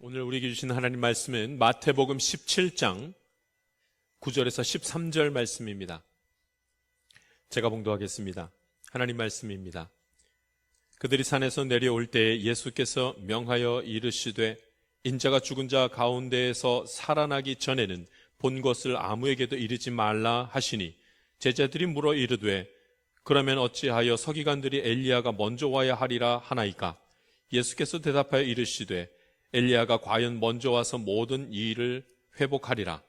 오늘 우리에게 주신 하나님 말씀은 마태복음 17장 9절에서 13절 말씀입니다. 제가 봉독하겠습니다. 하나님 말씀입니다. 그들이 산에서 내려올 때에 예수께서 명하여 이르시되 인자가 죽은 자 가운데에서 살아나기 전에는 본 것을 아무에게도 이르지 말라 하시니 제자들이 물어 이르되 그러면 어찌하여 서기관들이 엘리야가 먼저 와야 하리라 하나이까? 예수께서 대답하여 이르시되 엘리야가 과연 먼저 와서 모든 이 일을 회복하리라.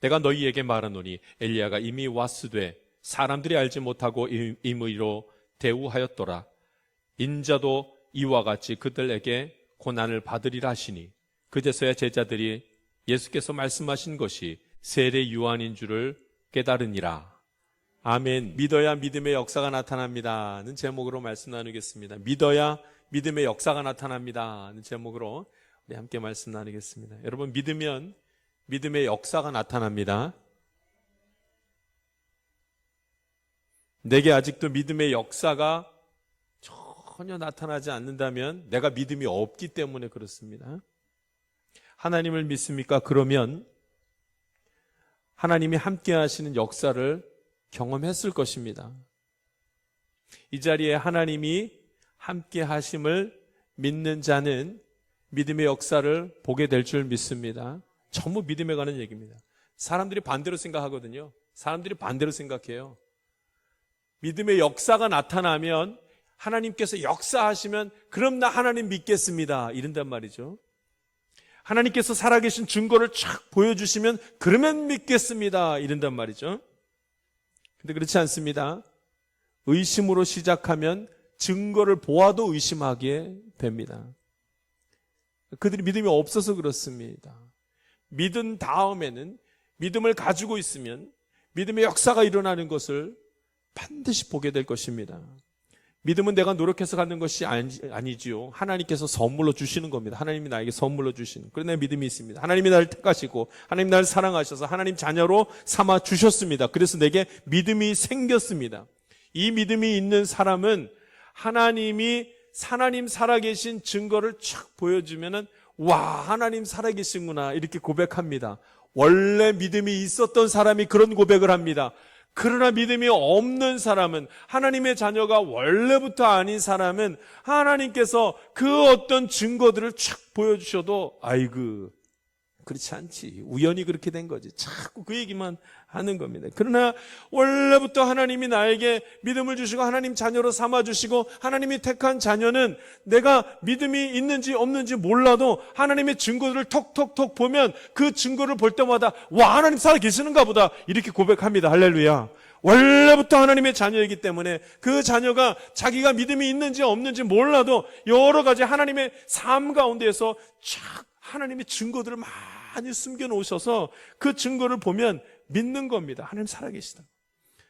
내가 너희에게 말하노니 엘리야가 이미 왔으되 사람들이 알지 못하고 임의로 대우하였더라. 인자도 이와 같이 그들에게 고난을 받으리라 하시니 그제서야 제자들이 예수께서 말씀하신 것이 세례 요한인 줄을 깨달으니라. 아멘. 믿어야 믿음의 역사가 나타납니다는 제목으로 말씀 나누겠습니다. 믿어야 믿음의 역사가 나타납니다는 제목으로 우리 함께 말씀 나누겠습니다. 여러분, 믿으면 믿음의 역사가 나타납니다. 내게 아직도 믿음의 역사가 전혀 나타나지 않는다면 내가 믿음이 없기 때문에 그렇습니다. 하나님을 믿습니까? 그러면 하나님이 함께 하시는 역사를 경험했을 것입니다. 이 자리에 하나님이 함께 하심을 믿는 자는 믿음의 역사를 보게 될 줄 믿습니다. 전부 믿음에 관한 얘기입니다. 사람들이 반대로 생각하거든요. 사람들이 반대로 생각해요. 믿음의 역사가 나타나면 하나님께서 역사하시면 그럼 나 하나님 믿겠습니다 이런단 말이죠. 하나님께서 살아계신 증거를 쫙 보여주시면 그러면 믿겠습니다 이런단 말이죠. 근데 그렇지 않습니다. 의심으로 시작하면 증거를 보아도 의심하게 됩니다. 그들이 믿음이 없어서 그렇습니다. 믿은 다음에는 믿음을 가지고 있으면 믿음의 역사가 일어나는 것을 반드시 보게 될 것입니다. 믿음은 내가 노력해서 갖는 것이 아니지요. 하나님께서 선물로 주시는 겁니다. 하나님이 나에게 선물로 주시는. 그런데 믿음이 있습니다. 하나님이 나를 택하시고 하나님 나를 사랑하셔서 하나님 자녀로 삼아 주셨습니다. 그래서 내게 믿음이 생겼습니다. 이 믿음이 있는 사람은 하나님 살아계신 증거를 촥 보여주면은 와, 하나님 살아계신구나 이렇게 고백합니다. 원래 믿음이 있었던 사람이 그런 고백을 합니다. 그러나 믿음이 없는 사람은, 하나님의 자녀가 원래부터 아닌 사람은 하나님께서 그 어떤 증거들을 촥 보여주셔도 아이고 그렇지 않지, 우연히 그렇게 된 거지, 자꾸 그 얘기만 하는 겁니다. 그러나 원래부터 하나님이 나에게 믿음을 주시고 하나님 자녀로 삼아주시고 하나님이 택한 자녀는 내가 믿음이 있는지 없는지 몰라도 하나님의 증거들을 톡톡톡 보면 그 증거를 볼 때마다 와, 하나님 살아계시는가 보다 이렇게 고백합니다. 할렐루야. 원래부터 하나님의 자녀이기 때문에 그 자녀가 자기가 믿음이 있는지 없는지 몰라도 여러 가지 하나님의 삶 가운데에서 쫙 하나님의 증거들을 많이 숨겨놓으셔서 그 증거를 보면 믿는 겁니다. 하나님 살아계시다.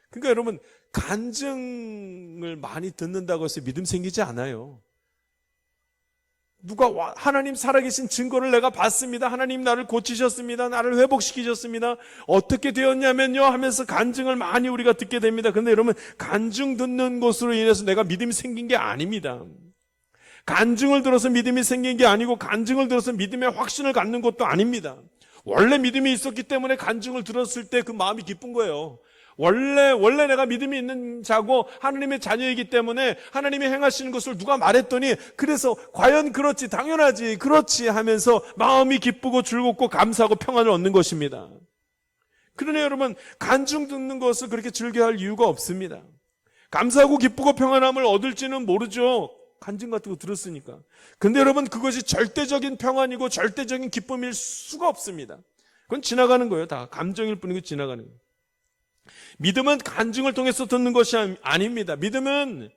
그러니까 여러분, 간증을 많이 듣는다고 해서 믿음 생기지 않아요. 누가 하나님 살아계신 증거를 내가 봤습니다. 하나님 나를 고치셨습니다. 나를 회복시키셨습니다. 어떻게 되었냐면요 하면서 간증을 많이 우리가 듣게 됩니다. 그런데 여러분, 간증 듣는 것으로 인해서 내가 믿음이 생긴 게 아닙니다. 간증을 들어서 믿음이 생긴 게 아니고 간증을 들어서 믿음의 확신을 갖는 것도 아닙니다. 원래 믿음이 있었기 때문에 간증을 들었을 때 그 마음이 기쁜 거예요. 원래 내가 믿음이 있는 자고 하나님의 자녀이기 때문에 하나님이 행하시는 것을 누가 말했더니 그래서 과연 그렇지, 당연하지, 그렇지 하면서 마음이 기쁘고 즐겁고 감사하고 평안을 얻는 것입니다. 그러나 여러분, 간증 듣는 것을 그렇게 즐겨할 이유가 없습니다. 감사하고 기쁘고 평안함을 얻을지는 모르죠. 간증 같은 거 들었으니까. 근데 여러분, 그것이 절대적인 평안이고 절대적인 기쁨일 수가 없습니다. 그건 지나가는 거예요. 다 감정일 뿐이고 지나가는 거예요. 믿음은 간증을 통해서 듣는 것이 아닙니다. 믿음은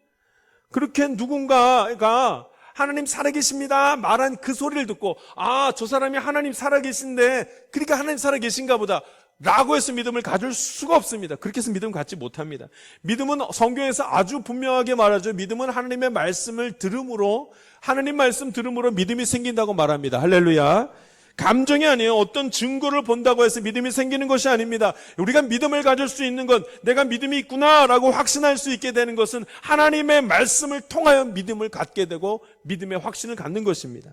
그렇게 누군가가 하나님 살아계십니다 말한 그 소리를 듣고 아, 저 사람이 하나님 살아계신데 그러니까 하나님 살아계신가 보다 라고 해서 믿음을 가질 수가 없습니다. 그렇게 해서 믿음을 갖지 못합니다. 믿음은 성경에서 아주 분명하게 말하죠. 믿음은 하나님의 말씀을 들음으로, 하나님 말씀 들음으로 믿음이 생긴다고 말합니다. 할렐루야. 감정이 아니에요. 어떤 증거를 본다고 해서 믿음이 생기는 것이 아닙니다. 우리가 믿음을 가질 수 있는 건, 내가 믿음이 있구나라고 확신할 수 있게 되는 것은 하나님의 말씀을 통하여 믿음을 갖게 되고 믿음의 확신을 갖는 것입니다.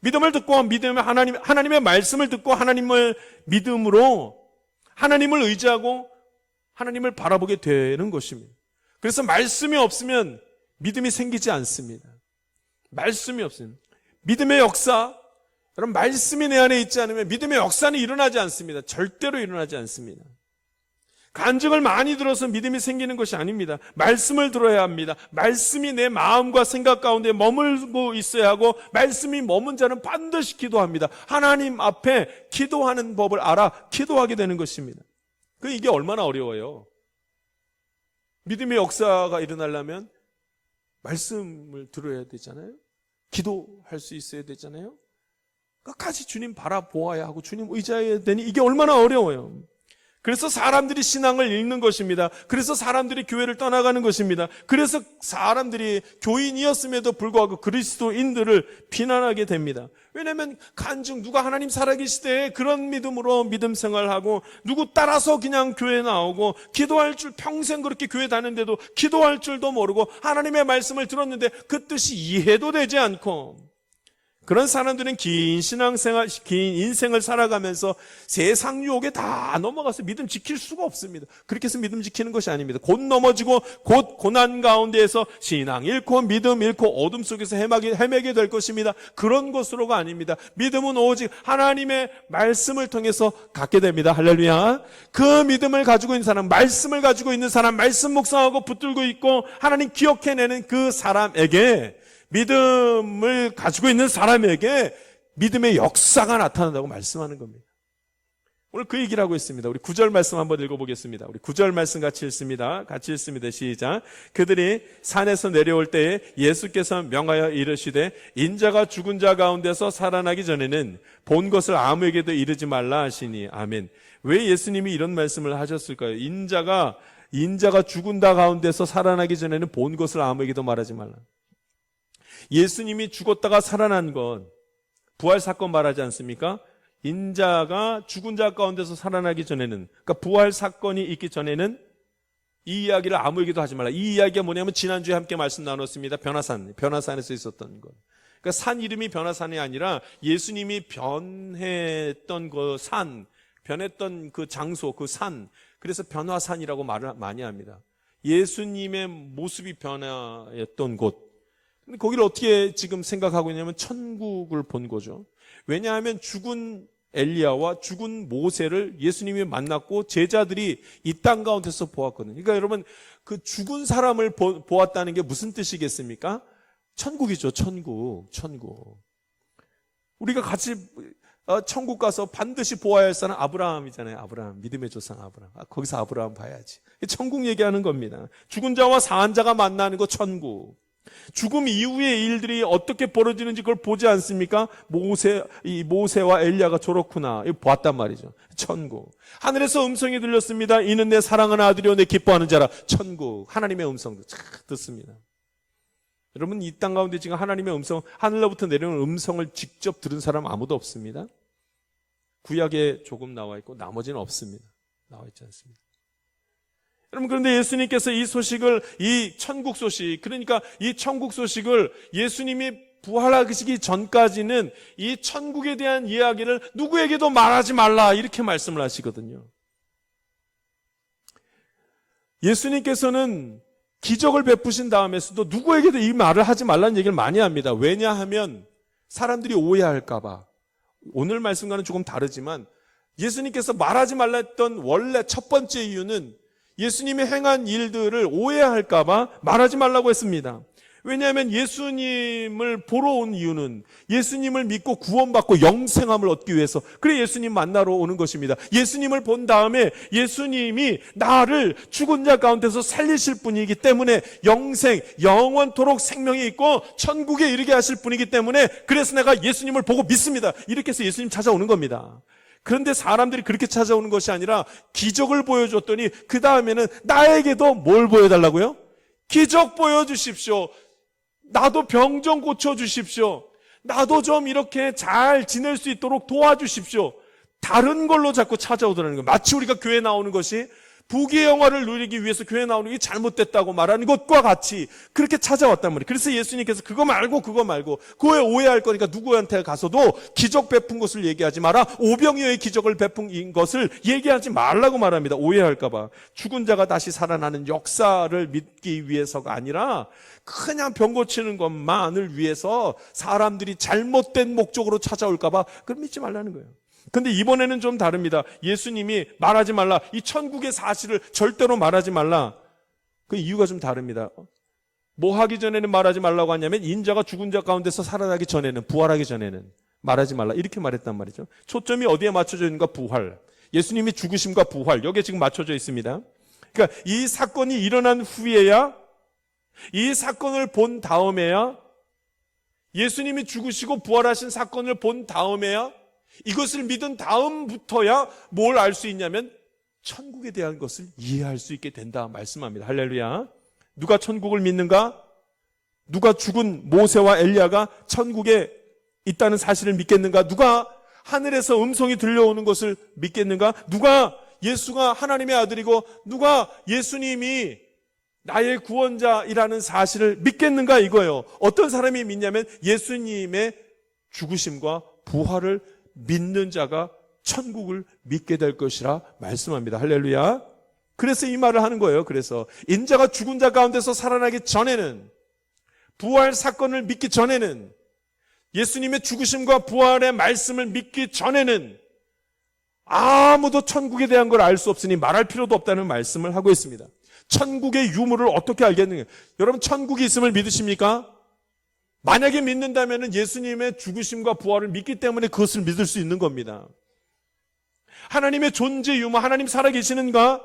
믿음을 듣고 하나님의 말씀을 듣고 하나님을 믿음으로 하나님을 의지하고 하나님을 바라보게 되는 것입니다. 그래서 말씀이 없으면 믿음이 생기지 않습니다. 말씀이 없으면 믿음의 역사, 여러분 말씀이 내 안에 있지 않으면 믿음의 역사는 일어나지 않습니다. 절대로 일어나지 않습니다. 간증을 많이 들어서 믿음이 생기는 것이 아닙니다. 말씀을 들어야 합니다. 말씀이 내 마음과 생각 가운데 머물고 있어야 하고 말씀이 머문 자는 반드시 기도합니다. 하나님 앞에 기도하는 법을 알아 기도하게 되는 것입니다. 이게 얼마나 어려워요. 믿음의 역사가 일어나려면 말씀을 들어야 되잖아요. 기도할 수 있어야 되잖아요. 끝까지 주님 바라보아야 하고 주님 의지해야 되니 이게 얼마나 어려워요. 그래서 사람들이 신앙을 잃는 것입니다. 그래서 사람들이 교회를 떠나가는 것입니다. 그래서 사람들이 교인이었음에도 불구하고 그리스도인들을 비난하게 됩니다. 왜냐하면 간증 누가 하나님 살아계시대 그런 믿음으로 믿음 생활하고 누구 따라서 그냥 교회 나오고 기도할 줄 평생 그렇게 교회 다녔는데도 기도할 줄도 모르고 하나님의 말씀을 들었는데 그 뜻이 이해도 되지 않고 그런 사람들은 긴 신앙생활, 긴 인생을 살아가면서 세상 유혹에 다 넘어가서 믿음 지킬 수가 없습니다. 그렇게 해서 믿음 지키는 것이 아닙니다. 곧 넘어지고 곧 고난 가운데에서 신앙 잃고 믿음 잃고 어둠 속에서 헤매게 될 것입니다. 그런 것으로가 아닙니다. 믿음은 오직 하나님의 말씀을 통해서 갖게 됩니다. 할렐루야. 그 믿음을 가지고 있는 사람, 말씀을 가지고 있는 사람, 말씀 묵상하고 붙들고 있고 하나님 기억해내는 그 사람에게 믿음을 가지고 있는 사람에게 믿음의 역사가 나타난다고 말씀하는 겁니다. 오늘 그 얘기를 하고 있습니다. 우리 9절 말씀 한번 읽어보겠습니다. 우리 9절 말씀 같이 읽습니다. 같이 읽습니다. 시작. 그들이 산에서 내려올 때에 예수께서 명하여 이르시되 인자가 죽은 자 가운데서 살아나기 전에는 본 것을 아무에게도 이르지 말라 하시니 아멘. 왜 예수님이 이런 말씀을 하셨을까요? 인자가 죽은 자 가운데서 살아나기 전에는 본 것을 아무에게도 말하지 말라. 예수님이 죽었다가 살아난 것, 부활 사건 말하지 않습니까? 인자가 죽은 자 가운데서 살아나기 전에는, 그러니까 부활 사건이 있기 전에는 이 이야기를 아무에게도 하지 말라. 이 이야기가 뭐냐면 지난주에 함께 말씀 나눴습니다. 변화산에서 있었던 것. 그러니까 산 이름이 변화산이 아니라 예수님이 변했던 그 산, 변했던 그 장소, 그 산. 그래서 변화산이라고 말을 많이 합니다. 예수님의 모습이 변화했던 곳. 근데 거기를 어떻게 지금 생각하고 있냐면 천국을 본 거죠. 왜냐하면 죽은 엘리야와 죽은 모세를 예수님이 만났고 제자들이 이 땅 가운데서 보았거든요. 그러니까 여러분 그 죽은 사람을 보았다는 게 무슨 뜻이겠습니까? 천국이죠. 천국. 우리가 같이 천국 가서 반드시 보아야 할 사람 아브라함이잖아요. 아브라함, 믿음의 조상 아브라함. 거기서 아브라함 봐야지. 천국 얘기하는 겁니다. 죽은 자와 사한 자가 만나는 거 천국. 죽음 이후의 일들이 어떻게 벌어지는지 그걸 보지 않습니까? 모세와 엘리야가 저렇구나. 이거 보았단 말이죠. 천국. 하늘에서 음성이 들렸습니다. 이는 내 사랑하는 아들이요 내 기뻐하는 자라. 천국. 하나님의 음성도 쫙 듣습니다. 여러분 이 땅 가운데 지금 하나님의 음성, 하늘로부터 내려오는 음성을 직접 들은 사람 아무도 없습니다. 구약에 조금 나와 있고 나머지는 없습니다. 나와 있지 않습니다. 여러분 그런데 예수님께서 이 소식을, 이 천국 소식, 그러니까 이 천국 소식을 예수님이 부활하시기 전까지는 이 천국에 대한 이야기를 누구에게도 말하지 말라 이렇게 말씀을 하시거든요. 예수님께서는 기적을 베푸신 다음에서도 누구에게도 이 말을 하지 말라는 얘기를 많이 합니다. 왜냐하면 사람들이 오해할까 봐. 오늘 말씀과는 조금 다르지만 예수님께서 말하지 말라 했던 원래 첫 번째 이유는 예수님이 행한 일들을 오해할까 봐 말하지 말라고 했습니다. 왜냐하면 예수님을 보러 온 이유는 예수님을 믿고 구원받고 영생함을 얻기 위해서, 그래 예수님 만나러 오는 것입니다. 예수님을 본 다음에 예수님이 나를 죽은 자 가운데서 살리실 분이기 때문에 영생, 영원토록 생명이 있고 천국에 이르게 하실 분이기 때문에 그래서 내가 예수님을 보고 믿습니다. 이렇게 해서 예수님 찾아오는 겁니다. 그런데 사람들이 그렇게 찾아오는 것이 아니라 기적을 보여줬더니 그 다음에는 나에게도 뭘 보여달라고요? 기적 보여주십시오. 나도 병 좀 고쳐주십시오. 나도 좀 이렇게 잘 지낼 수 있도록 도와주십시오. 다른 걸로 자꾸 찾아오더라는 거예요. 마치 우리가 교회 나오는 것이 부귀의 영화를 누리기 위해서 교회 나오는 게 잘못됐다고 말하는 것과 같이 그렇게 찾아왔단 말이에요. 그래서 예수님께서 그거 말고 그거에 오해할 거니까 누구한테 가서도 기적 베푼 것을 얘기하지 마라. 오병이어의 기적을 베푼 것을 얘기하지 말라고 말합니다. 오해할까 봐. 죽은 자가 다시 살아나는 역사를 믿기 위해서가 아니라 그냥 병 고치는 것만을 위해서 사람들이 잘못된 목적으로 찾아올까 봐 그럼 믿지 말라는 거예요. 근데 이번에는 좀 다릅니다. 예수님이 말하지 말라. 이 천국의 사실을 절대로 말하지 말라. 그 이유가 좀 다릅니다. 뭐 하기 전에는 말하지 말라고 하냐면 인자가 죽은 자 가운데서 살아나기 전에는, 부활하기 전에는 말하지 말라. 이렇게 말했단 말이죠. 초점이 어디에 맞춰져 있는가? 부활. 예수님이 죽으심과 부활. 여기에 지금 맞춰져 있습니다. 그러니까 이 사건이 일어난 후에야, 이 사건을 본 다음에야, 예수님이 죽으시고 부활하신 사건을 본 다음에야, 이것을 믿은 다음부터야 뭘 알 수 있냐면 천국에 대한 것을 이해할 수 있게 된다 말씀합니다. 할렐루야. 누가 천국을 믿는가? 누가 죽은 모세와 엘리야가 천국에 있다는 사실을 믿겠는가? 누가 하늘에서 음성이 들려오는 것을 믿겠는가? 누가 예수가 하나님의 아들이고 누가 예수님이 나의 구원자이라는 사실을 믿겠는가 이거예요. 어떤 사람이 믿냐면 예수님의 죽으심과 부활을 믿는 자가 천국을 믿게 될 것이라 말씀합니다. 할렐루야. 그래서 이 말을 하는 거예요. 그래서 인자가 죽은 자 가운데서 살아나기 전에는, 부활 사건을 믿기 전에는, 예수님의 죽으심과 부활의 말씀을 믿기 전에는 아무도 천국에 대한 걸 알 수 없으니 말할 필요도 없다는 말씀을 하고 있습니다. 천국의 유무를 어떻게 알겠느냐? 여러분 천국이 있음을 믿으십니까? 만약에 믿는다면 예수님의 죽으심과 부활을 믿기 때문에 그것을 믿을 수 있는 겁니다. 하나님의 존재 유무, 하나님 살아계시는가?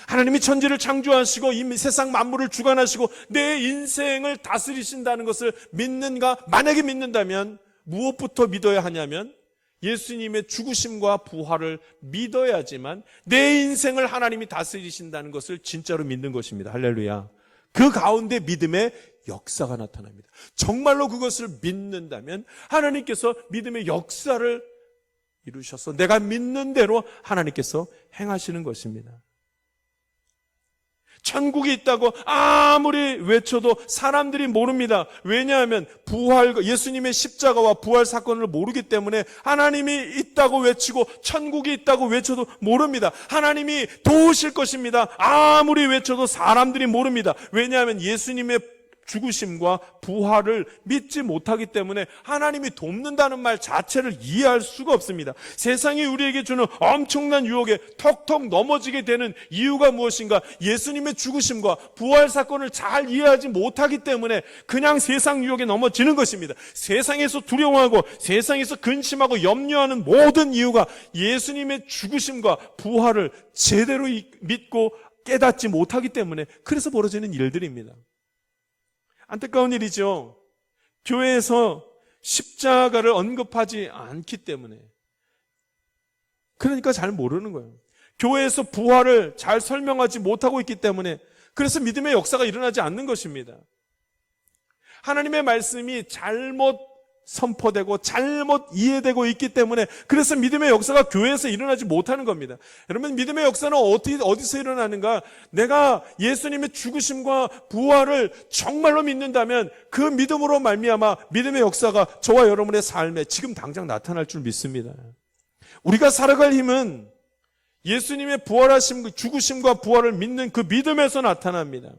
하나님이 천지를 창조하시고 이 세상 만물을 주관하시고 내 인생을 다스리신다는 것을 믿는가? 만약에 믿는다면 무엇부터 믿어야 하냐면 예수님의 죽으심과 부활을 믿어야지만 내 인생을 하나님이 다스리신다는 것을 진짜로 믿는 것입니다. 할렐루야. 그 가운데 믿음의 역사가 나타납니다. 정말로 그것을 믿는다면 하나님께서 믿음의 역사를 이루셔서 내가 믿는 대로 하나님께서 행하시는 것입니다. 천국이 있다고 아무리 외쳐도 사람들이 모릅니다. 왜냐하면 예수님의 십자가와 부활 사건을 모르기 때문에 하나님이 있다고 외치고 천국이 있다고 외쳐도 모릅니다. 하나님이 도우실 것입니다. 아무리 외쳐도 사람들이 모릅니다. 왜냐하면 예수님의 죽으심과 부활을 믿지 못하기 때문에 하나님이 돕는다는 말 자체를 이해할 수가 없습니다. 세상이 우리에게 주는 엄청난 유혹에 턱턱 넘어지게 되는 이유가 무엇인가? 예수님의 죽으심과 부활 사건을 잘 이해하지 못하기 때문에 그냥 세상 유혹에 넘어지는 것입니다. 세상에서 두려워하고 세상에서 근심하고 염려하는 모든 이유가 예수님의 죽으심과 부활을 제대로 믿고 깨닫지 못하기 때문에 그래서 벌어지는 일들입니다. 안타까운 일이죠. 교회에서 십자가를 언급하지 않기 때문에. 그러니까 잘 모르는 거예요. 교회에서 부활을 잘 설명하지 못하고 있기 때문에 그래서 믿음의 역사가 일어나지 않는 것입니다. 하나님의 말씀이 잘못 선포되고 잘못 이해되고 있기 때문에 그래서 믿음의 역사가 교회에서 일어나지 못하는 겁니다. 여러분 믿음의 역사는 어디서 일어나는가? 내가 예수님의 죽으심과 부활을 정말로 믿는다면 그 믿음으로 말미암아 믿음의 역사가 저와 여러분의 삶에 지금 당장 나타날 줄 믿습니다. 우리가 살아갈 힘은 예수님의 부활하심, 죽으심과 부활을 믿는 그 믿음에서 나타납니다.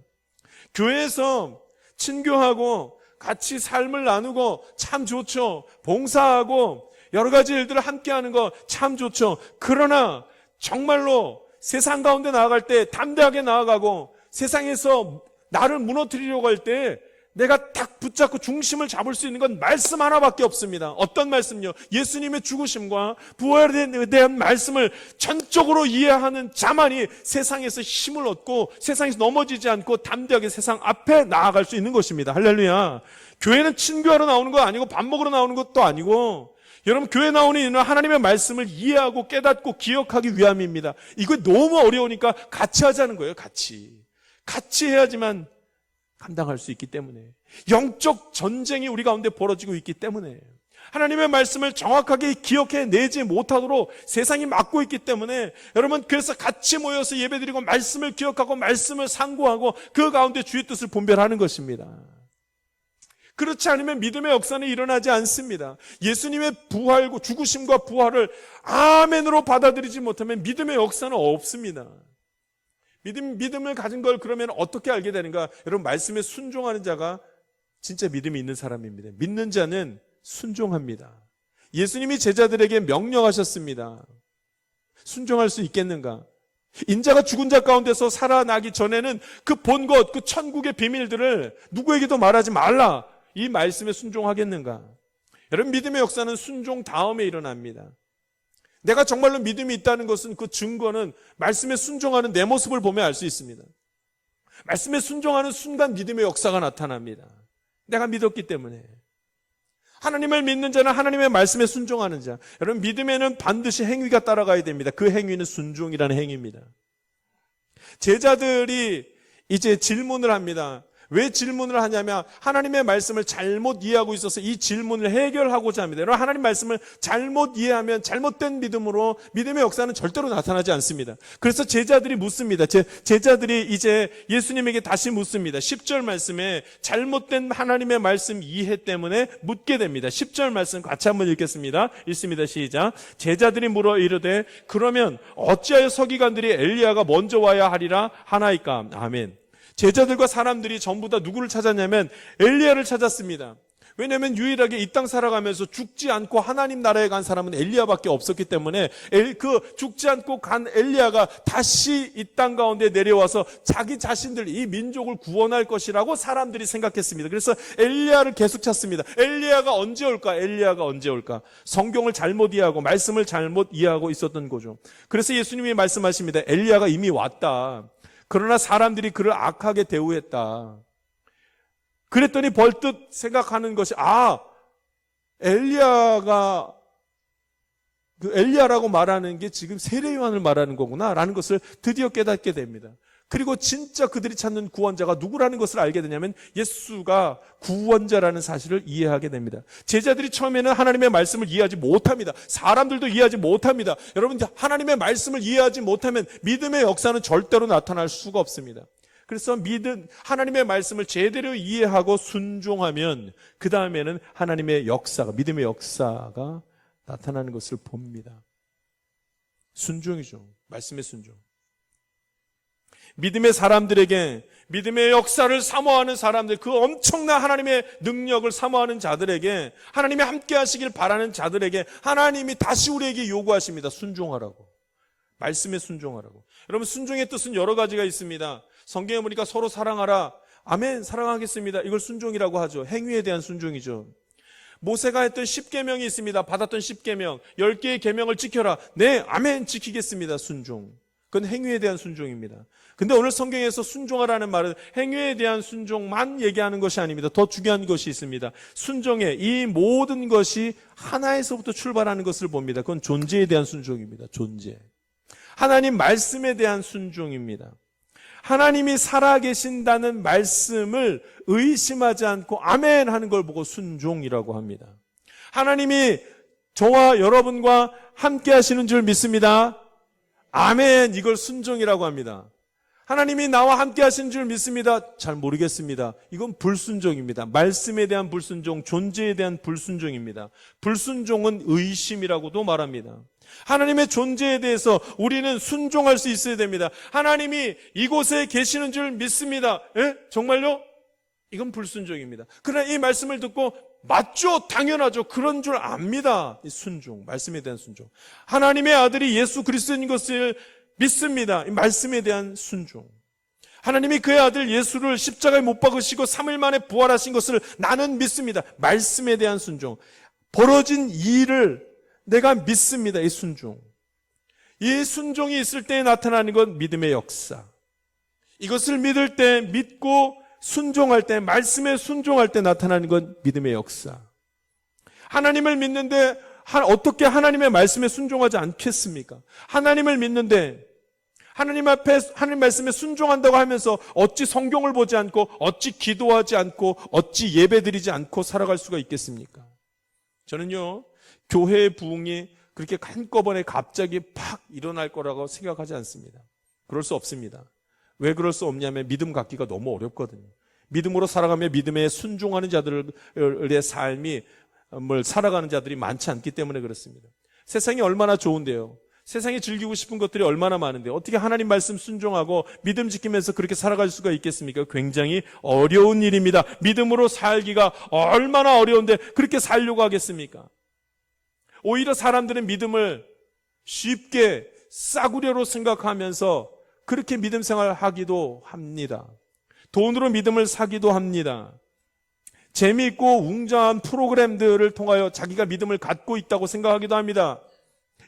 교회에서 친교하고 같이 삶을 나누고 참 좋죠. 봉사하고 여러 가지 일들을 함께 하는 거 참 좋죠. 그러나 정말로 세상 가운데 나아갈 때 담대하게 나아가고 세상에서 나를 무너뜨리려고 할 때 내가 딱 붙잡고 중심을 잡을 수 있는 건 말씀 하나밖에 없습니다. 어떤 말씀요? 예수님의 죽으심과 부활에 대한 말씀을 전적으로 이해하는 자만이 세상에서 힘을 얻고 세상에서 넘어지지 않고 담대하게 세상 앞에 나아갈 수 있는 것입니다. 할렐루야. 교회는 친교하러 나오는 거 아니고 밥 먹으러 나오는 것도 아니고 여러분 교회 나오는 이유는 하나님의 말씀을 이해하고 깨닫고 기억하기 위함입니다. 이거 너무 어려우니까 같이 하자는 거예요. 같이 해야지만 감당할 수 있기 때문에 영적 전쟁이 우리 가운데 벌어지고 있기 때문에 하나님의 말씀을 정확하게 기억해내지 못하도록 세상이 막고 있기 때문에 여러분, 그래서 같이 모여서 예배드리고 말씀을 기억하고 말씀을 상고하고 그 가운데 주의 뜻을 분별하는 것입니다. 그렇지 않으면 믿음의 역사는 일어나지 않습니다. 예수님의 부활과 죽으심과 부활을 아멘으로 받아들이지 못하면 믿음의 역사는 없습니다. 믿음을 가진 걸 그러면 어떻게 알게 되는가? 여러분, 말씀에 순종하는 자가 진짜 믿음이 있는 사람입니다. 믿는 자는 순종합니다. 예수님이 제자들에게 명령하셨습니다. 순종할 수 있겠는가? 인자가 죽은 자 가운데서 살아나기 전에는 그 본 것, 그 천국의 비밀들을 누구에게도 말하지 말라. 이 말씀에 순종하겠는가? 여러분, 믿음의 역사는 순종 다음에 일어납니다. 내가 정말로 믿음이 있다는 것은 그 증거는 말씀에 순종하는 내 모습을 보면 알 수 있습니다. 말씀에 순종하는 순간 믿음의 역사가 나타납니다. 내가 믿었기 때문에. 하나님을 믿는 자는 하나님의 말씀에 순종하는 자. 여러분, 믿음에는 반드시 행위가 따라가야 됩니다. 그 행위는 순종이라는 행위입니다. 제자들이 이제 질문을 합니다. 왜 질문을 하냐면 하나님의 말씀을 잘못 이해하고 있어서 이 질문을 해결하고자 합니다. 여러분, 하나님 말씀을 잘못 이해하면 잘못된 믿음으로 믿음의 역사는 절대로 나타나지 않습니다. 그래서 제자들이 묻습니다. 제자들이 이제 예수님에게 다시 묻습니다. 10절 말씀에 잘못된 하나님의 말씀 이해 때문에 묻게 됩니다. 10절 말씀 같이 한번 읽겠습니다. 읽습니다. 시작. 제자들이 물어 이르되 그러면 어찌하여 서기관들이 엘리야가 먼저 와야 하리라 하나이까? 아멘. 제자들과 사람들이 전부 다 누구를 찾았냐면 엘리야를 찾았습니다. 왜냐하면 유일하게 이 땅 살아가면서 죽지 않고 하나님 나라에 간 사람은 엘리야밖에 없었기 때문에 그 죽지 않고 간 엘리야가 다시 이 땅 가운데 내려와서 자기 자신들, 이 민족을 구원할 것이라고 사람들이 생각했습니다. 그래서 엘리야를 계속 찾습니다. 엘리야가 언제 올까? 엘리야가 언제 올까? 성경을 잘못 이해하고 말씀을 잘못 이해하고 있었던 거죠. 그래서 예수님이 말씀하십니다. 엘리야가 이미 왔다. 그러나 사람들이 그를 악하게 대우했다. 그랬더니 벌떡 생각하는 것이 엘리야가 엘리야라고 말하는 게 지금 세례 요한을 말하는 거구나라는 것을 드디어 깨닫게 됩니다. 그리고 진짜 그들이 찾는 구원자가 누구라는 것을 알게 되냐면 예수가 구원자라는 사실을 이해하게 됩니다. 제자들이 처음에는 하나님의 말씀을 이해하지 못합니다. 사람들도 이해하지 못합니다. 여러분, 하나님의 말씀을 이해하지 못하면 믿음의 역사는 절대로 나타날 수가 없습니다. 그래서 하나님의 말씀을 제대로 이해하고 순종하면 그 다음에는 하나님의 역사가, 믿음의 역사가 나타나는 것을 봅니다. 순종이죠. 말씀의 순종. 믿음의 사람들에게, 믿음의 역사를 사모하는 사람들, 그 엄청난 하나님의 능력을 사모하는 자들에게, 하나님이 함께 하시길 바라는 자들에게 하나님이 다시 우리에게 요구하십니다. 순종하라고. 말씀에 순종하라고. 여러분, 순종의 뜻은 여러 가지가 있습니다. 성경에 보니까 서로 사랑하라. 아멘, 사랑하겠습니다. 이걸 순종이라고 하죠. 행위에 대한 순종이죠. 모세가 했던 10계명이 있습니다. 받았던 10계명, 10개의 계명을 지켜라. 네, 아멘, 지키겠습니다. 순종. 그건 행위에 대한 순종입니다. 근데 오늘 성경에서 순종하라는 말은 행위에 대한 순종만 얘기하는 것이 아닙니다. 더 중요한 것이 있습니다. 순종의 이 모든 것이 하나에서부터 출발하는 것을 봅니다. 그건 존재에 대한 순종입니다. 존재. 하나님 말씀에 대한 순종입니다. 하나님이 살아계신다는 말씀을 의심하지 않고 아멘 하는 걸 보고 순종이라고 합니다. 하나님이 저와 여러분과 함께 하시는 줄 믿습니다. 아멘, 이걸 순종이라고 합니다. 하나님이 나와 함께 하신 줄 믿습니다. 잘 모르겠습니다. 이건 불순종입니다. 말씀에 대한 불순종, 존재에 대한 불순종입니다. 불순종은 의심이라고도 말합니다. 하나님의 존재에 대해서 우리는 순종할 수 있어야 됩니다. 하나님이 이곳에 계시는 줄 믿습니다. 정말요? 이건 불순종입니다. 그러나 이 말씀을 듣고 맞죠? 당연하죠. 그런 줄 압니다. 이 순종, 말씀에 대한 순종. 하나님의 아들이 예수 그리스도인 것을 믿습니다. 이 말씀에 대한 순종. 하나님이 그의 아들 예수를 십자가에 못 박으시고 3일 만에 부활하신 것을 나는 믿습니다. 말씀에 대한 순종. 벌어진 일을 내가 믿습니다. 이 순종. 이 순종이 있을 때 나타나는 건 믿음의 역사. 이것을 믿을 때, 믿고 순종할 때, 말씀에 순종할 때 나타나는 건 믿음의 역사. 하나님을 믿는데 어떻게 하나님의 말씀에 순종하지 않겠습니까? 하나님을 믿는데 하나님 앞에 하나님 말씀에 순종한다고 하면서 어찌 성경을 보지 않고 어찌 기도하지 않고 어찌 예배드리지 않고 살아갈 수가 있겠습니까? 저는요, 교회의 부흥이 그렇게 한꺼번에 갑자기 팍 일어날 거라고 생각하지 않습니다. 그럴 수 없습니다. 왜 그럴 수 없냐면 믿음 갖기가 너무 어렵거든요. 믿음으로 살아가며 믿음에 순종하는 자들의 삶이 살아가는 자들이 많지 않기 때문에 그렇습니다. 세상이 얼마나 좋은데요. 세상에 즐기고 싶은 것들이 얼마나 많은데 어떻게 하나님 말씀 순종하고 믿음 지키면서 그렇게 살아갈 수가 있겠습니까? 굉장히 어려운 일입니다. 믿음으로 살기가 얼마나 어려운데 그렇게 살려고 하겠습니까? 오히려 사람들은 믿음을 쉽게 싸구려로 생각하면서 그렇게 믿음 생활하기도 합니다. 돈으로 믿음을 사기도 합니다. 재미있고 웅장한 프로그램들을 통하여 자기가 믿음을 갖고 있다고 생각하기도 합니다.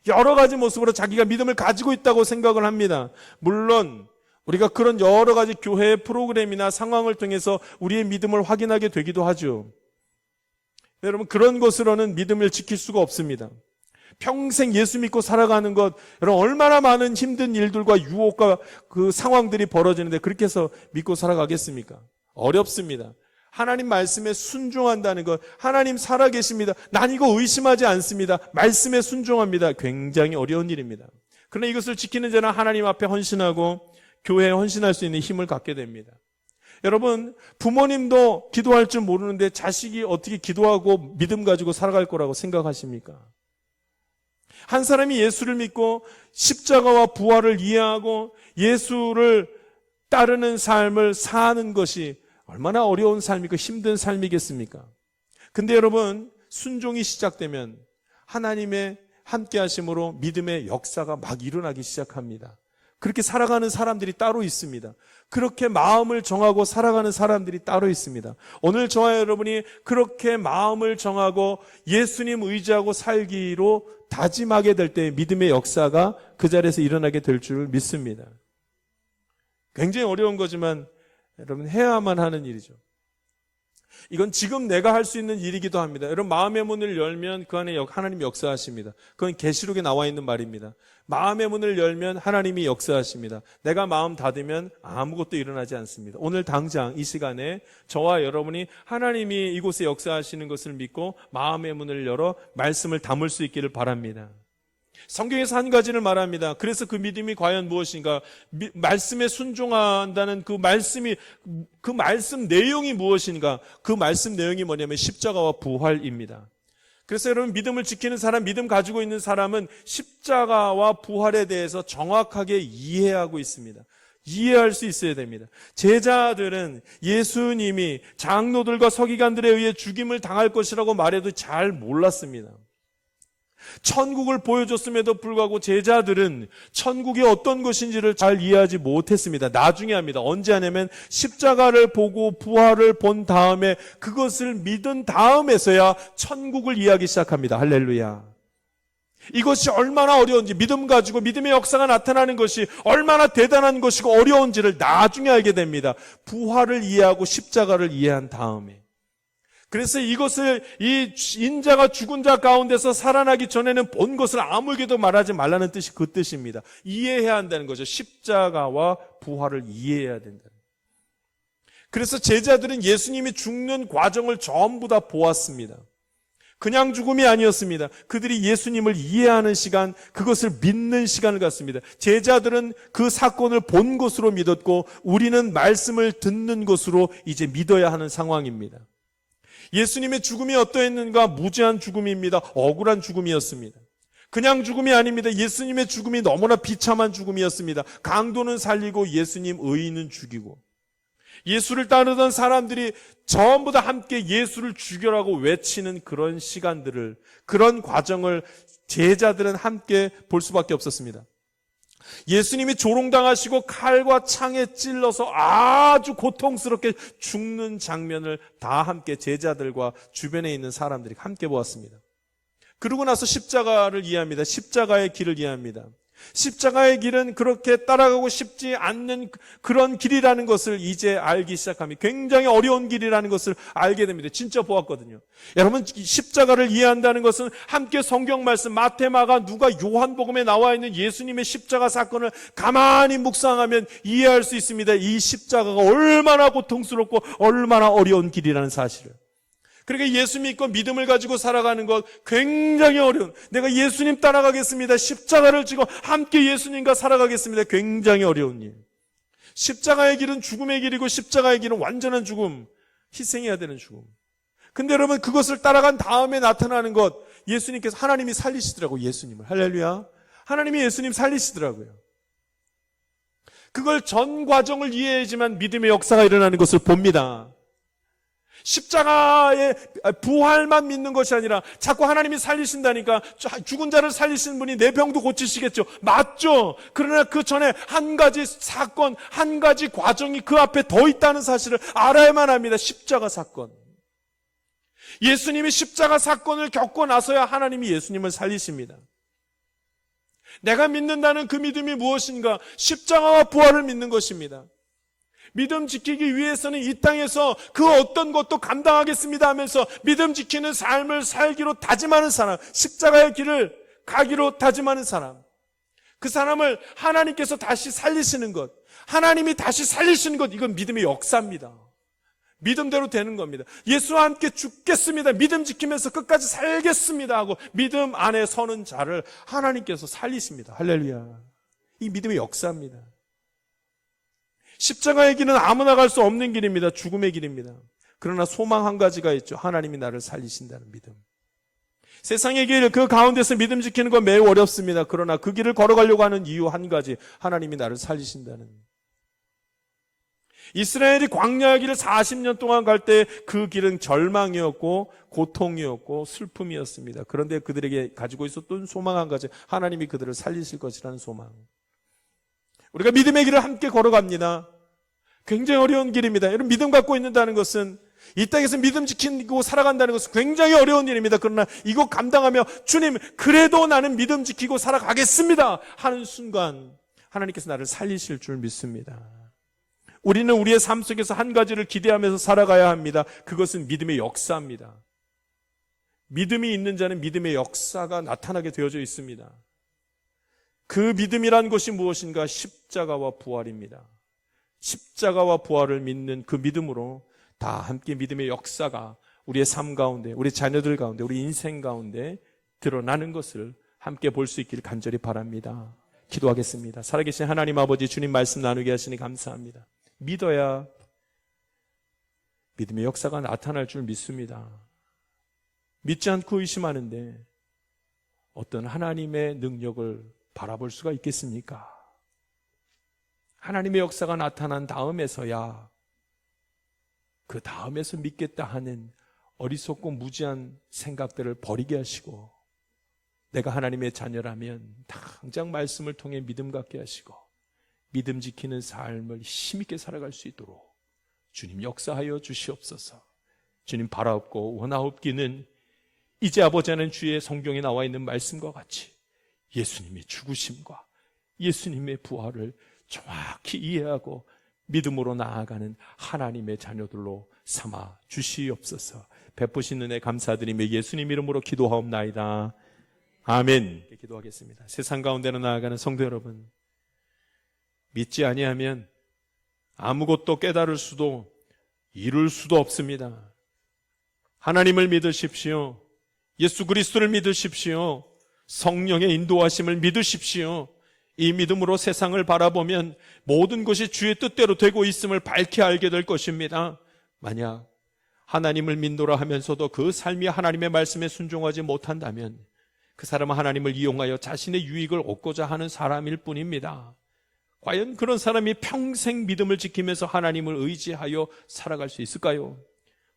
여러 가지 모습으로 자기가 믿음을 가지고 있다고 생각을 합니다. 물론 우리가 그런 여러 가지 교회의 프로그램이나 상황을 통해서 우리의 믿음을 확인하게 되기도 하죠. 여러분, 그런 것으로는 믿음을 지킬 수가 없습니다. 평생 예수 믿고 살아가는 것, 여러분 얼마나 많은 힘든 일들과 유혹과 그 상황들이 벌어지는데 그렇게 해서 믿고 살아가겠습니까? 어렵습니다. 하나님 말씀에 순종한다는 것, 하나님 살아계십니다. 난 이거 의심하지 않습니다. 말씀에 순종합니다. 굉장히 어려운 일입니다. 그러나 이것을 지키는 자는 하나님 앞에 헌신하고 교회에 헌신할 수 있는 힘을 갖게 됩니다. 여러분, 부모님도 기도할 줄 모르는데 자식이 어떻게 기도하고 믿음 가지고 살아갈 거라고 생각하십니까? 한 사람이 예수를 믿고 십자가와 부활을 이해하고 예수를 따르는 삶을 사는 것이 얼마나 어려운 삶이고 힘든 삶이겠습니까? 근데 여러분, 순종이 시작되면 하나님의 함께 하심으로 믿음의 역사가 막 일어나기 시작합니다. 그렇게 살아가는 사람들이 따로 있습니다. 그렇게 마음을 정하고 살아가는 사람들이 따로 있습니다. 오늘 저와 여러분이 그렇게 마음을 정하고 예수님 의지하고 살기로 다짐하게 될 때 믿음의 역사가 그 자리에서 일어나게 될 줄 믿습니다. 굉장히 어려운 거지만 여러분 해야만 하는 일이죠. 이건 지금 내가 할 수 있는 일이기도 합니다. 여러분, 마음의 문을 열면 그 안에 하나님이 역사하십니다. 그건 계시록에 나와 있는 말입니다. 마음의 문을 열면 하나님이 역사하십니다. 내가 마음 닫으면 아무것도 일어나지 않습니다. 오늘 당장 이 시간에 저와 여러분이 하나님이 이곳에 역사하시는 것을 믿고 마음의 문을 열어 말씀을 담을 수 있기를 바랍니다. 성경에서 한 가지를 말합니다. 그래서 그 믿음이 과연 무엇인가? 말씀에 순종한다는 그 말씀 내용이 무엇인가? 그 말씀 내용이 뭐냐면 십자가와 부활입니다. 그래서 여러분, 믿음을 지키는 사람, 믿음 가지고 있는 사람은 십자가와 부활에 대해서 정확하게 이해하고 있습니다. 이해할 수 있어야 됩니다. 제자들은 예수님이 장로들과 서기관들에 의해 죽임을 당할 것이라고 말해도 잘 몰랐습니다. 천국을 보여줬음에도 불구하고 제자들은 천국이 어떤 것인지를 잘 이해하지 못했습니다. 나중에 합니다. 언제 하냐면 십자가를 보고 부활을 본 다음에 그것을 믿은 다음에서야 천국을 이해하기 시작합니다. 할렐루야. 이것이 얼마나 어려운지, 믿음 가지고 믿음의 역사가 나타나는 것이 얼마나 대단한 것이고 어려운지를 나중에 알게 됩니다. 부활을 이해하고 십자가를 이해한 다음에. 그래서 이것을 이 인자가 죽은 자 가운데서 살아나기 전에는 본 것을 아무에게도 말하지 말라는 뜻이 그 뜻입니다. 이해해야 한다는 거죠. 십자가와 부활을 이해해야 된다. 그래서 제자들은 예수님이 죽는 과정을 전부 다 보았습니다. 그냥 죽음이 아니었습니다. 그들이 예수님을 이해하는 시간, 그것을 믿는 시간을 갖습니다. 제자들은 그 사건을 본 것으로 믿었고 우리는 말씀을 듣는 것으로 이제 믿어야 하는 상황입니다. 예수님의 죽음이 어떠했는가? 무지한 죽음입니다. 억울한 죽음이었습니다. 그냥 죽음이 아닙니다. 예수님의 죽음이 너무나 비참한 죽음이었습니다. 강도는 살리고 예수님 의인은 죽이고, 예수를 따르던 사람들이 전부 다 함께 예수를 죽여라고 외치는 그런 시간들을, 그런 과정을 제자들은 함께 볼 수밖에 없었습니다. 예수님이 조롱당하시고 칼과 창에 찔러서 아주 고통스럽게 죽는 장면을 다 함께 제자들과 주변에 있는 사람들이 함께 보았습니다. 그러고 나서 십자가를 이해합니다. 십자가의 길을 이해합니다. 십자가의 길은 그렇게 따라가고 싶지 않는 그런 길이라는 것을 이제 알기 시작합니다. 굉장히 어려운 길이라는 것을 알게 됩니다. 진짜 보았거든요. 여러분, 십자가를 이해한다는 것은 함께 성경 말씀 마태, 마가, 누가, 요한복음에 나와 있는 예수님의 십자가 사건을 가만히 묵상하면 이해할 수 있습니다. 이 십자가가 얼마나 고통스럽고 얼마나 어려운 길이라는 사실을. 그러니까 예수 믿고 믿음을 가지고 살아가는 것 굉장히 어려운, 내가 예수님 따라가겠습니다, 십자가를 지고 함께 예수님과 살아가겠습니다, 굉장히 어려운 일. 십자가의 길은 죽음의 길이고 십자가의 길은 완전한 죽음, 희생해야 되는 죽음. 근데 여러분, 그것을 따라간 다음에 나타나는 것, 예수님께서, 하나님이 살리시더라고요. 예수님을. 할렐루야. 하나님이 예수님 살리시더라고요. 그걸 전 과정을 이해해야지만 믿음의 역사가 일어나는 것을 봅니다. 십자가의 부활만 믿는 것이 아니라 자꾸 하나님이 살리신다니까, 죽은 자를 살리시는 분이 내 병도 고치시겠죠. 맞죠. 그러나 그 전에 한 가지 사건, 한 가지 과정이 그 앞에 더 있다는 사실을 알아야만 합니다. 십자가 사건. 예수님이 십자가 사건을 겪고 나서야 하나님이 예수님을 살리십니다. 내가 믿는다는 그 믿음이 무엇인가? 십자가와 부활을 믿는 것입니다. 믿음 지키기 위해서는 이 땅에서 그 어떤 것도 감당하겠습니다 하면서 믿음 지키는 삶을 살기로 다짐하는 사람, 십자가의 길을 가기로 다짐하는 사람, 그 사람을 하나님께서 다시 살리시는 것, 하나님이 다시 살리시는 것, 이건 믿음의 역사입니다. 믿음대로 되는 겁니다. 예수와 함께 죽겠습니다, 믿음 지키면서 끝까지 살겠습니다 하고 믿음 안에 서는 자를 하나님께서 살리십니다. 할렐루야. 이 믿음의 역사입니다. 십자가의 길은 아무나 갈 수 없는 길입니다. 죽음의 길입니다. 그러나 소망 한 가지가 있죠. 하나님이 나를 살리신다는 믿음. 세상의 길, 그 가운데서 믿음 지키는 건 매우 어렵습니다. 그러나 그 길을 걸어가려고 하는 이유 한 가지, 하나님이 나를 살리신다는. 이스라엘이 광야의 길을 40년 동안 갈 때 그 길은 절망이었고 고통이었고 슬픔이었습니다. 그런데 그들에게 가지고 있었던 소망 한 가지, 하나님이 그들을 살리실 것이라는 소망. 우리가 믿음의 길을 함께 걸어갑니다. 굉장히 어려운 길입니다. 여러분, 믿음 갖고 있는다는 것은, 이 땅에서 믿음 지키고 살아간다는 것은 굉장히 어려운 일입니다. 그러나 이거 감당하며 주님, 그래도 나는 믿음 지키고 살아가겠습니다 하는 순간 하나님께서 나를 살리실 줄 믿습니다. 우리는 우리의 삶 속에서 한 가지를 기대하면서 살아가야 합니다. 그것은 믿음의 역사입니다. 믿음이 있는 자는 믿음의 역사가 나타나게 되어져 있습니다. 그 믿음이란 것이 무엇인가? 십자가와 부활입니다. 십자가와 부활을 믿는 그 믿음으로 다 함께 믿음의 역사가 우리의 삶 가운데, 우리 자녀들 가운데, 우리 인생 가운데 드러나는 것을 함께 볼 수 있기를 간절히 바랍니다. 기도하겠습니다. 살아계신 하나님 아버지, 주님 말씀 나누게 하시니 감사합니다. 믿어야 믿음의 역사가 나타날 줄 믿습니다. 믿지 않고 의심하는데 어떤 하나님의 능력을 바라볼 수가 있겠습니까? 하나님의 역사가 나타난 다음에서야, 그 다음에서 믿겠다 하는 어리석고 무지한 생각들을 버리게 하시고, 내가 하나님의 자녀라면 당장 말씀을 통해 믿음 갖게 하시고 믿음 지키는 삶을 힘있게 살아갈 수 있도록 주님 역사하여 주시옵소서. 주님 바라옵고 원하옵기는 이제 아버지 하는 주의 성경에 나와 있는 말씀과 같이 예수님의 죽으심과 예수님의 부활을 정확히 이해하고 믿음으로 나아가는 하나님의 자녀들로 삼아 주시옵소서. 베푸신 은혜 감사드리며 예수님 이름으로 기도하옵나이다. 아멘. 기도하겠습니다. 세상 가운데로 나아가는 성도 여러분, 믿지 아니하면 아무것도 깨달을 수도 이룰 수도 없습니다. 하나님을 믿으십시오. 예수 그리스도를 믿으십시오. 성령의 인도하심을 믿으십시오. 이 믿음으로 세상을 바라보면 모든 것이 주의 뜻대로 되고 있음을 밝히 알게 될 것입니다. 만약 하나님을 믿노라 하면서도 그 삶이 하나님의 말씀에 순종하지 못한다면 그 사람은 하나님을 이용하여 자신의 유익을 얻고자 하는 사람일 뿐입니다. 과연 그런 사람이 평생 믿음을 지키면서 하나님을 의지하여 살아갈 수 있을까요?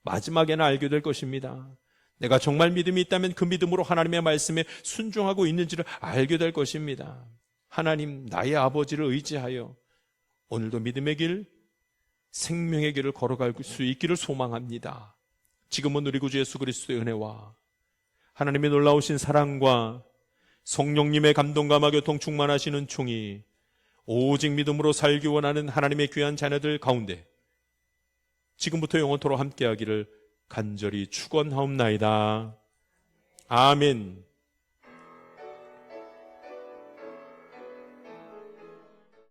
마지막에는 알게 될 것입니다. 내가 정말 믿음이 있다면 그 믿음으로 하나님의 말씀에 순종하고 있는지를 알게 될 것입니다. 하나님, 나의 아버지를 의지하여 오늘도 믿음의 길, 생명의 길을 걸어갈 수 있기를 소망합니다. 지금은 우리 구주 예수 그리스도의 은혜와 하나님의 놀라우신 사랑과 성령님의 감동감화 교통 충만하시는 총이 오직 믿음으로 살기 원하는 하나님의 귀한 자녀들 가운데 지금부터 영원토록 함께하기를 간절히 축원하옵나이다. 아멘.